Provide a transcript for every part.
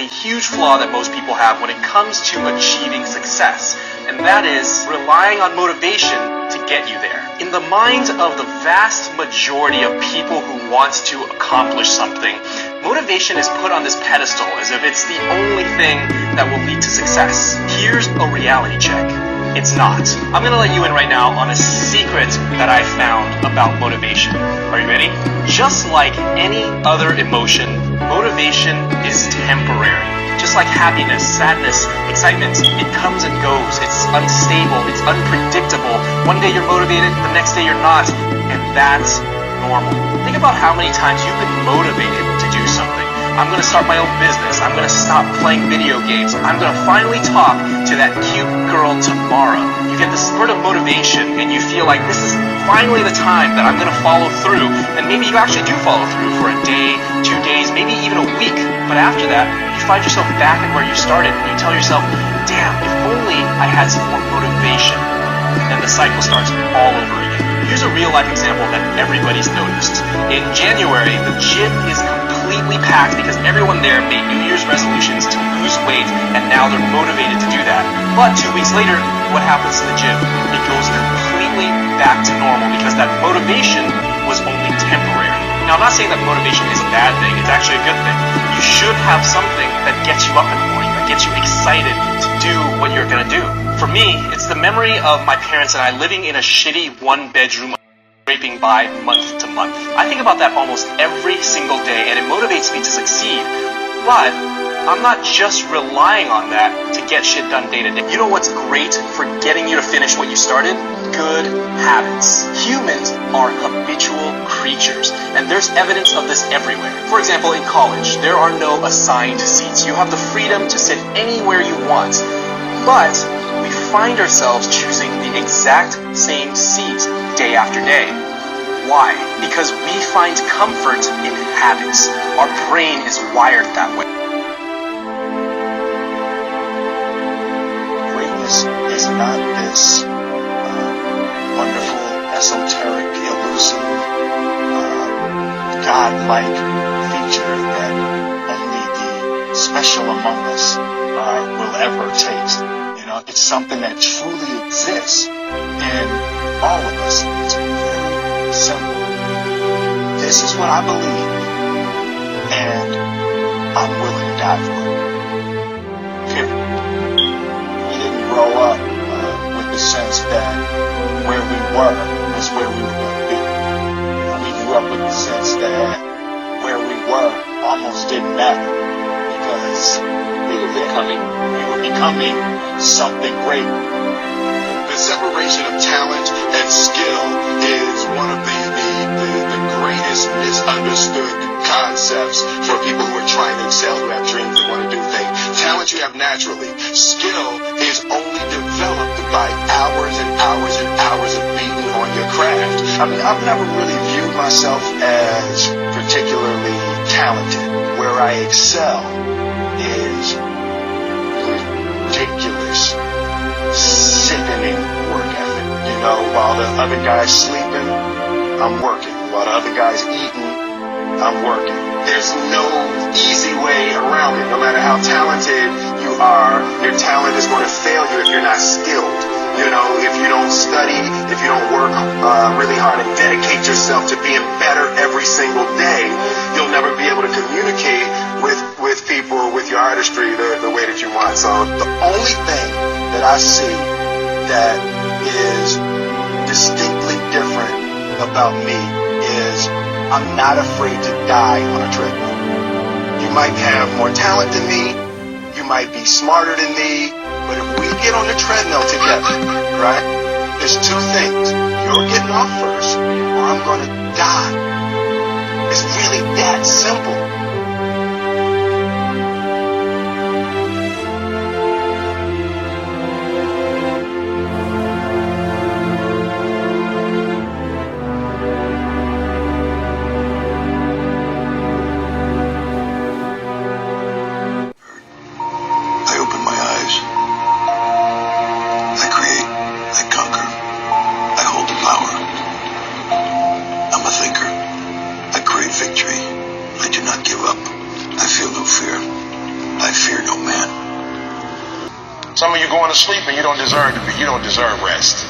a huge flaw that most people have when it comes to achieving success, and that is relying on motivation to get you there. In the minds of the vast majority of people who want to accomplish something, motivation is put on this pedestal as if it's the only thing that will lead to success. Here's a reality check. It's not. I'm gonna let you in right now on a secret that I found about motivation. Are you ready? Just like any other emotion, motivation is temporary. Just like happiness, sadness, excitement, it comes and goes. It's unstable, it's unpredictable. One day you're motivated, the next day you're not, and that's normal. Think about how many times you've been motivated to do something. I'm gonna start my own business. I'm gonna stop playing video games. I'm gonna finally talk to that cute girl tomorrow. You get the spurt of motivation and you feel like this is finally the time that I'm gonna follow through. And maybe you actually do follow through for a day, 2 days, maybe even a week. But after that, you find yourself back at where you started and you tell yourself, damn, if only I had some more motivation. And the cycle starts all over again. Here's a real life example that everybody's noticed. In January, the gym is completely packed because everyone there made New Year's resolutions to lose weight, and now they're motivated to do that. But 2 weeks later, what happens to the gym? It goes completely back to normal because that motivation was only temporary. Now, I'm not saying that motivation is a bad thing. It's actually a good thing. You should have something that gets you up in the morning, that gets you excited to do what you're going to do. For me, it's the memory of my parents and I living in a shitty one-bedroom scraping by month to month. I think about that almost every single day, and it motivates me to succeed. But I'm not just relying on that to get shit done day to day. You know what's great for getting you to finish what you started? Good habits. Humans are habitual creatures, and there's evidence of this everywhere. For example, in college, there are no assigned seats. You have the freedom to sit anywhere you want, but we find ourselves choosing the exact same seat day after day. Why? Because we find comfort in habits. Our brain is wired that way. Greatness is not this wonderful, esoteric, elusive, godlike feature that only the special among us will ever taste. It's something that truly exists in all of us. It's very simple. This is what I believe, and I'm willing to die for it. Period. We didn't grow up with the sense that where we were was where we were going to be. We grew up with the sense that where we were almost didn't matter because we were becoming something great. The separation of talent and skill is one of the greatest misunderstood concepts for people who are trying to excel, who have dreams and want to do things. Talent you have naturally. Skill is only developed by hours and hours and hours of beating on your craft. I mean, I've never really viewed myself as particularly talented. Where I excel is ridiculous, sickening work ethic. While the other guy's sleeping, I'm working. While the other guy's eating, I'm working. There's no easy way around it. No matter how talented you are, your talent is going to fail you if you're not skilled. If you don't study, if you don't work really hard and dedicate yourself to being better every single day, you'll never be able to communicate with people or with your artistry the way that you want. So the only thing that I see that is distinctly different about me is I'm not afraid to die on a treadmill. You might have more talent than me, you might be smarter than me, but if we get on the treadmill together, right, there's two things. You're getting off first, or I'm gonna die. It's really that simple. victory. I do not give Some of you going to sleep and you don't deserve rest.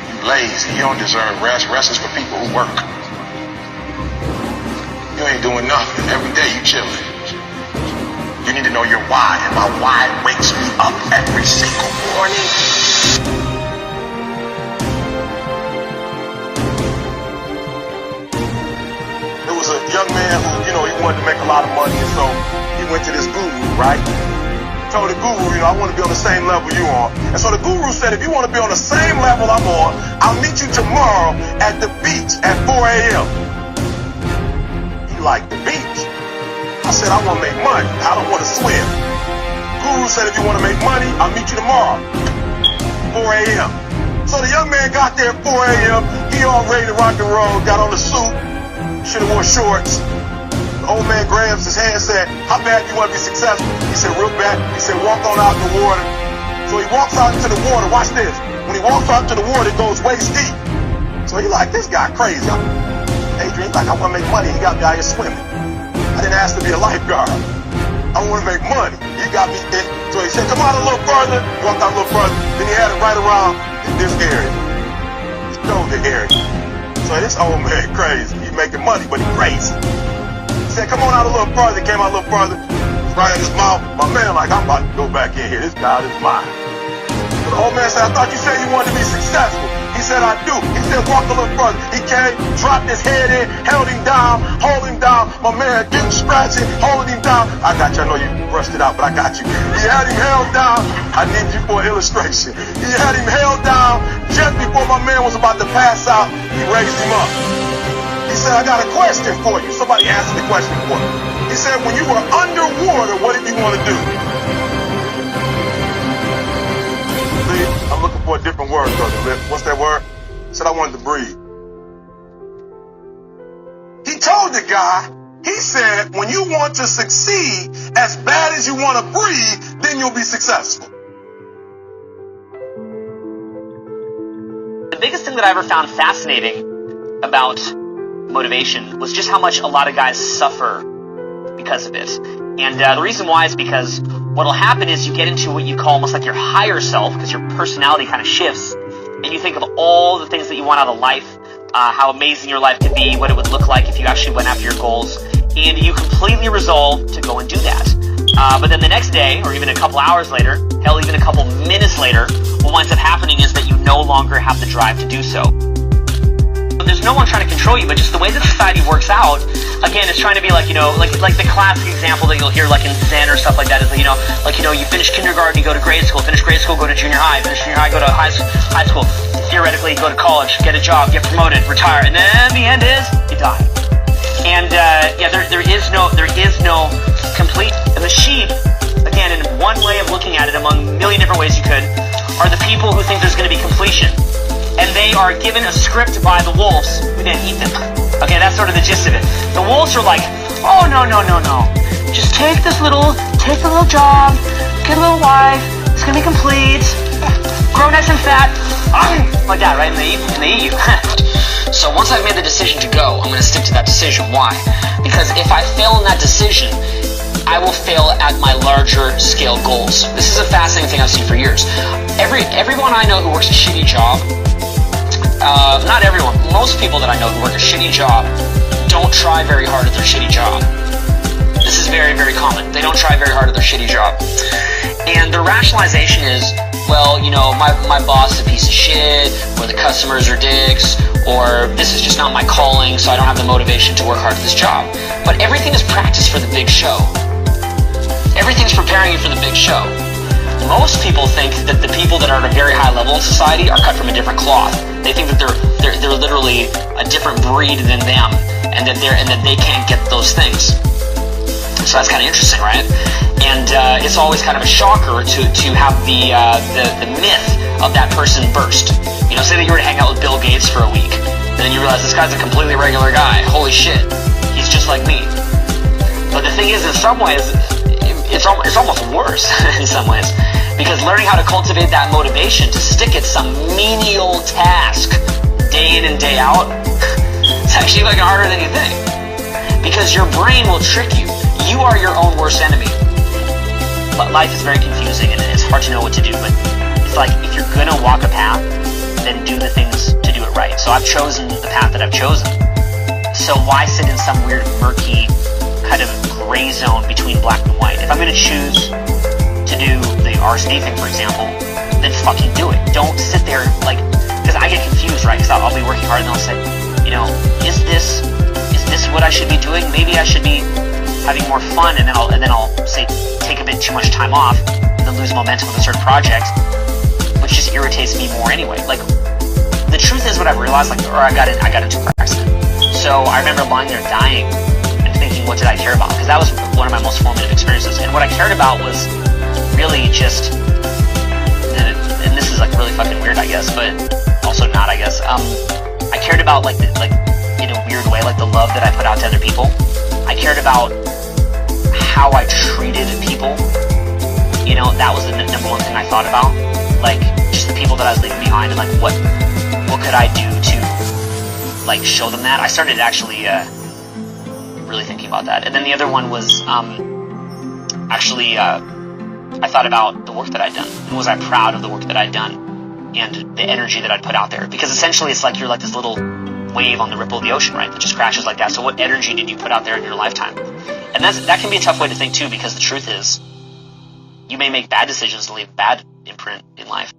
You lazy. You don't deserve rest. Rest is for people who work. You ain't doing nothing. Every day you chilling. You need to know your why. And my why wakes me up every single morning. There was a young man who, he wanted to make a lot of money, and so he went to this guru, right? Told the guru, I want to be on the same level you are. And so the guru said, if you want to be on the same level I'm on, I'll meet you tomorrow at the beach at 4 a.m. He liked the beach. I said, I want to make money. I don't want to swim. Guru said, if you want to make money, I'll meet you tomorrow, 4 a.m. So the young man got there at 4 a.m. He all ready to rock and roll, got on the suit, should have wore shorts. The old man grabs his hand and said, how bad do you want to be successful? He said, real bad. He said, walk on out in the water. So he walks out into the water. Watch this. When he walks out into the water, it goes waist deep. So he like, this guy crazy. Adrian, like, I want to make money. He got me out here swimming. I didn't ask to be a lifeguard. I want to make money. He got me in. So he said, come on a little further. Walked out a little further. Then he had it right around in this area. His shoulder area. So this old man crazy. He making money, but he crazy. He said, come on out a little further. Came out a little further. Right in his mouth. My man like, I'm about to go back in here. This guy is mine. So the old man said, I thought you said you wanted to be successful. He said, I do. He said, walk a little further. He came, dropped his head in, held him down, hold him down. My man didn't scratch it, holding him down. I got you. I know you brushed it out, but I got you. He had him held down. I need you for an illustration. He had him held down just before my man was about to pass out. He raised him up. He said, I got a question for you. Somebody answered the question for me. He said, when you were underwater, what did you want to do? See, I'm looking for a different word, Brother Lip. What's that word? He said, I wanted to breathe. He told the guy, he said, when you want to succeed as bad as you want to breathe, then you'll be successful. The biggest thing that I ever found fascinating about motivation was just how much a lot of guys suffer because of it. And the reason why is because what'll happen is you get into what you call almost like your higher self, because your personality kind of shifts, and you think of all the things that you want out of life, how amazing your life could be, what it would look like if you actually went after your goals, and you completely resolve to go and do that. But then the next day, or even a couple hours later, hell, even a couple minutes later, what winds up happening is that you no longer have the drive to do so. There's no one trying to control you, but just the way that society works out, again, it's trying to be like, like the classic example that you'll hear like in Zen or stuff like that is, you finish kindergarten, you go to grade school, finish grade school, go to junior high, finish junior high, go to high school, theoretically go to college, get a job, get promoted, retire, and then the end is you die. And there is no complete. And the sheep, again, in one way of looking at it, among a million different ways you could, are the people who think there's going to be completion. And they are given a script by the wolves who then eat them. Okay, that's sort of the gist of it. The wolves are like, oh, no. Just take the little job, get a little wife, it's going to be complete, grow nice and fat, like that, right? And they eat you. So once I've made the decision to go, I'm going to stick to that decision. Why? Because if I fail in that decision, I will fail at my larger scale goals. This is a fascinating thing I've seen for years. Everyone I know who works a shitty job, not everyone, most people that I know who work a shitty job don't try very hard at their shitty job. This is very, very common. They don't try very hard at their shitty job. And their rationalization is, well, my boss is a piece of shit, or the customers are dicks, or this is just not my calling, so I don't have the motivation to work hard at this job. But everything is practice for the big show. Everything's preparing you for the big show. Most people think that the people that are at a very high level in society are cut from a different cloth. They think that they're literally a different breed than them, and that they can't get those things. So that's kind of interesting, right? And it's always kind of a shocker to have the myth of that person burst. Say that you were to hang out with Bill Gates for a week, and then you realize this guy's a completely regular guy. Holy shit, he's just like me. But the thing is, in some ways, it's almost worse in some ways, because learning how to cultivate that motivation to stick at some menial task day in and day out, it's actually like harder than you think, because your brain will trick you. You are your own worst enemy. But life is very confusing and it's hard to know what to do, but it's like, if you're gonna walk a path, then do the things to do it right. So I've chosen the path that I've chosen. So why sit in some weird, murky, kind of gray zone between black and white? If I'm gonna choose to do the R&D thing, for example, then fucking do it. Don't sit there, like, because I get confused, right? Because I'll be working hard and I'll say, is this what I should be doing? Maybe I should be having more fun, and then I'll say take a bit too much time off and then lose momentum with a certain project, which just irritates me more anyway. Like, the truth is, what I've realized, I got into a car accident. So I remember lying there dying and thinking, what did I care about? Because that was one of my most formative experiences. And what I cared about was really just, and this is like really fucking weird, I guess, but also not, I guess. I cared about like in a weird way, like the love that I put out to other people. I cared about how I treated people. That was the number one thing I thought about. Like, just the people that I was leaving behind, and like what could I do to like show them that. I started actually really thinking about that. And then the other one was I thought about the work that I'd done, and was I proud of the work that I'd done and the energy that I'd put out there. Because essentially it's like you're like this little wave on the ripple of the ocean, right, that just crashes like that. So what energy did you put out there in your lifetime? And that can be a tough way to think too, because the truth is, you may make bad decisions and leave a bad imprint in life.